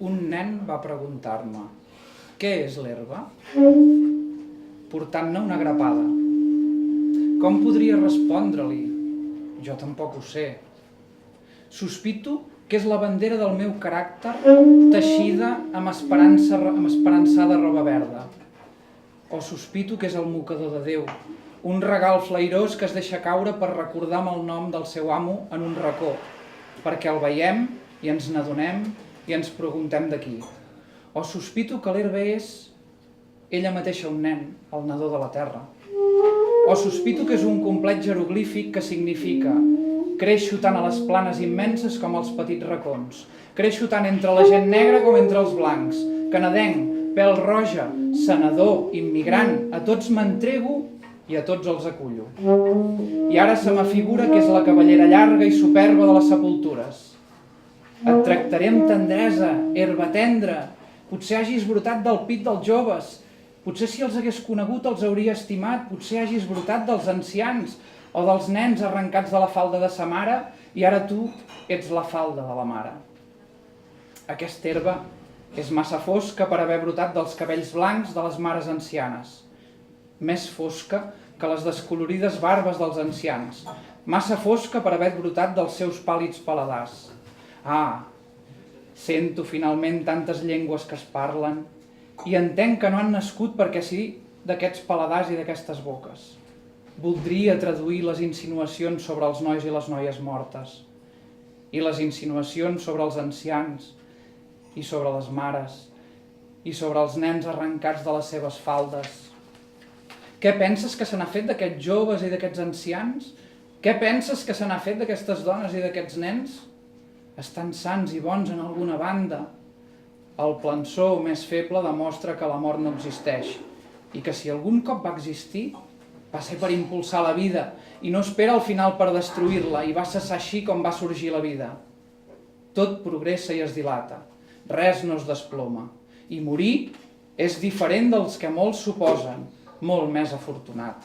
un nen va preguntar-me «Què és l'herba?» portant-ne una grapada. Com podria respondre-li? Jo tampoc ho sé. Sospito que és la bandera del meu caràcter teixida amb esperançada roba verda. O sospito que és el mocador de Déu, un regal flairós que es deixa caure per recordar amb el nom del seu amo en un racó, perquè el veiem i ens n'adonem i ens preguntem d'aquí. O sospito que l'herba és ella mateixa un nen, el nadó de la terra. O sospito que és un complet jeroglífic que significa creixo tant a les planes immenses com als petits racons, creixo tant entre la gent negra com entre els blancs, canadenc, pèl roja, senador, immigrant, a tots m'entrego i a tots els acullo. I ara se m'afigura que és la cavallera llarga i superba de les sepultures. Et tractaré amb tendresa, herba tendra, potser hagis brotat del pit dels joves, potser si els hagués conegut els hauria estimat, potser hagis brotat dels ancians o dels nens arrencats de la falda de sa mare i ara tu ets la falda de la mare. Aquesta herba és massa fosca per haver brotat dels cabells blancs de les mares ancianes, més fosca que les descolorides barbes dels ancians, massa fosca per haver brotat dels seus pàl·lids paladars. Ah, sento finalment tantes llengües que es parlen i entenc que no han nascut perquè sí d'aquests paladars i d'aquestes boques. Voldria traduir les insinuacions sobre els nois i les noies mortes i les insinuacions sobre els ancians i sobre les mares i sobre els nens arrencats de les seves faldes. Què penses que se n'ha fet d'aquests joves i d'aquests ancians? Què penses que se n'ha fet d'aquestes dones i d'aquests nens? Estan sants i bons en alguna banda. El plançó més feble demostra que la mort no existeix i que si algun cop va existir va ser per impulsar la vida i no espera al final per destruir-la i va cessar així com va sorgir la vida. Tot progressa i es dilata, res no es desploma i morir és diferent dels que molts suposen, molt més afortunat.